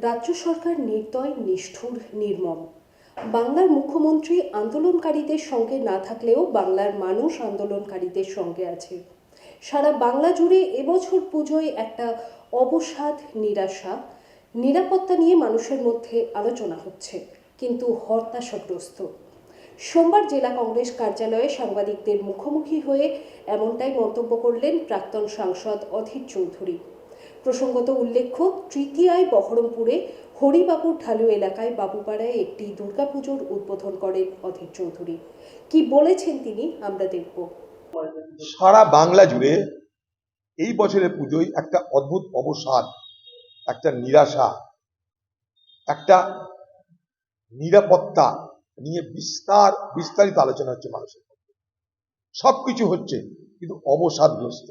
রাজ্য সরকার নির্দয়, নিষ্ঠুর, নির্মম। বাংলার মুখ্যমন্ত্রী আন্দোলনকারীদের সঙ্গে না থাকলেও বাংলার মানুষ আন্দোলনকারীদের সঙ্গে আছে। সারা বাংলা জুড়ে এবছর পুজোয় একটা অবসাদ, নিরাশা, নিরাপত্তা নিয়ে মানুষের মধ্যে আলোচনা হচ্ছে, কিন্তু হতাশাগ্রস্ত। সোমবার জেলা কংগ্রেস কার্যালয়ে সাংবাদিকদের মুখোমুখি হয়ে এমনটাই মন্তব্য করলেন প্রাক্তন সাংসদ অধীর চৌধুরী। প্রসঙ্গত উল্লেখ্য, তৃতীয়ায় বহরমপুরে হরিবাবুর ঢালু এলাকায় বাবুপাড়ায় একটি দুর্গাপুজোর উদ্বোধন করেন অধীর চৌধুরী। কি বলেছেন তিনি আমরা দেখব। সারা বাংলা জুড়ে এই বছরের পুজোয় একটা অদ্ভুত অবসাদ, একটা নিরাশা, একটা নিরাপত্তা নিয়ে বিস্তারিত আলোচনা হচ্ছে মানুষের মধ্যে। সবকিছু হচ্ছে, কিন্তু অবসাদগ্রস্ত,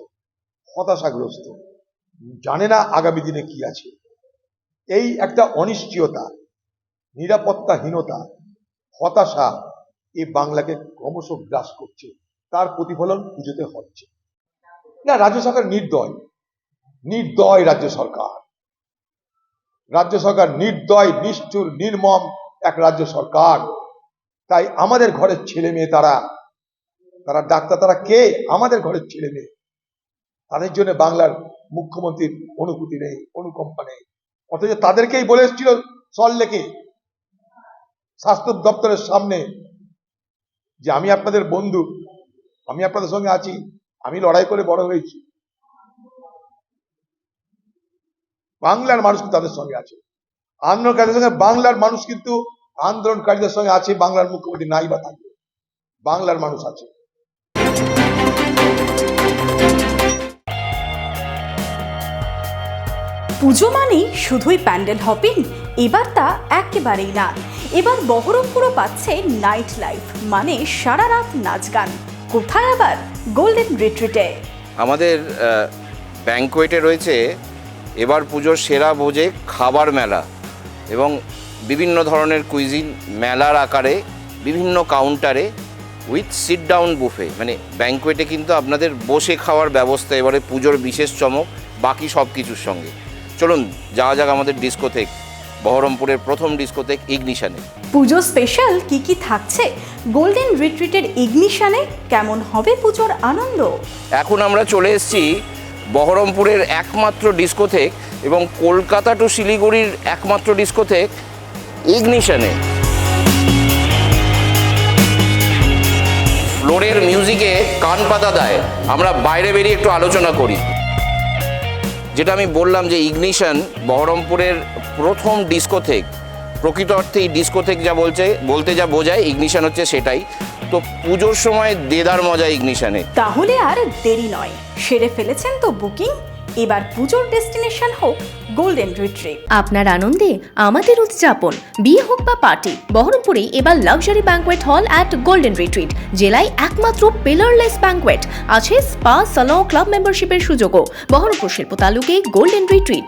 হতাশাগ্রস্ত, জানে না আগামী দিনে কি আছে। এই একটা অনিশ্চয়তা, নিরাপত্তাহীনতা, হতাশা এই বাংলাকে ক্রমশ গ্রাস করছে। তার প্রতিফলন পুজোতে হচ্ছে না। রাজ্য সরকার নির্দয় রাজ্য সরকার নির্দয়, নিষ্ঠুর, নির্মম এক রাজ্য সরকার। তাই আমাদের ঘরের ছেলে মেয়ে, তারা ডাক্তার, তারা কে? আমাদের ঘরের ছেলে মেয়ে। তাদের জন্য বাংলার মুখ্যমন্ত্রীর অনুভূতি নেই, অনুকম্পা নেই। অথচ তাদেরকেই বলে এসেছিল সল্টলেকে স্বাস্থ্য দপ্তরের সামনে যে আমি আপনাদের বন্ধু, আমি আপনাদের সঙ্গে আছি, আমি লড়াই করে বড় হয়েছি। বাংলার মানুষ কিন্তু তাদের সঙ্গে আছে, আন্দোলনকারীদের সঙ্গে বাংলার মানুষ কিন্তু আন্দোলনকারীদের সঙ্গে আছে। বাংলার মুখ্যমন্ত্রী নাই বা থাকবে, বাংলার মানুষ আছে। পুজো মানেই শুধুই প্যান্ডেল হপিং? এবার তা একেবারেই না। এবার বহরমপুরও পাচ্ছে নাইট লাইফ, মানে সারা রাত নাচ গান। কোথায়? আবার গোল্ডেন রিট্রিটে। আমাদের ব্যাংকোয়েটে রয়েছে এবার পুজোর সেরা ভোজে খাবার মেলা এবং বিভিন্ন ধরনের কুইজিন মেলার আকারে বিভিন্ন কাউন্টারে উইথ সিট ডাউন বুফে। মানে ব্যাংকোয়েটে কিন্তু আপনাদের বসে খাওয়ার ব্যবস্থা এবারে পুজোর বিশেষ চমক, বাকি সব কিছুর সঙ্গে। চলুন যাওয়া যাক আমাদের ডিস্কোথেক, বহরমপুরের প্রথম ডিস্কোথেক ইগনিশনে। পুজো স্পেশাল কি কি থাকছে গোল্ডেন রিট্রিটের ইগনিশনে? কেমন হবে পুজোর আনন্দ? এখন আমরা চলে এসেছি বহরমপুরের একমাত্র ডিস্কোথেক এবং কলকাতা টু শিলিগুড়ির একমাত্র ডিস্কোথেক ইগনিশনে। ফ্লোরের মিউজিকে কান পাতা দেয়। আমরা বাইরে বেরিয়ে একটু আলোচনা করি। যেটা আমি বললাম যে ইগনিশন বহরমপুরের প্রথম ডিস্কোথেক, প্রকৃত অর্থে এই ডিস্কোথেক বলতে যা বোঝায়, ইগনিশন হচ্ছে সেটাই। তো পুজোর সময় দেদার মজা ইগনিশনে। তাহলে আর দেরি নয়, সেরে ফেলেছেন তো বুকিং? এবার পুজোর ডেস্টিনেশন হোক গোল্ডেন রিট্রিট। আপনার আনন্দে আমাদের উদযাপন, বিয়ে হোক বা পার্টি, বহরমপুরে এবার luxury banquet hall at golden retreat. জেলায় একমাত্র পিলারলেস ব্যাংকোয়েট, আছে স্পা, সালন, ক্লাব মেম্বারশিপের সুযোগও। বহরমপুর শিল্প তালুকে গোল্ডেন রিট্রিট।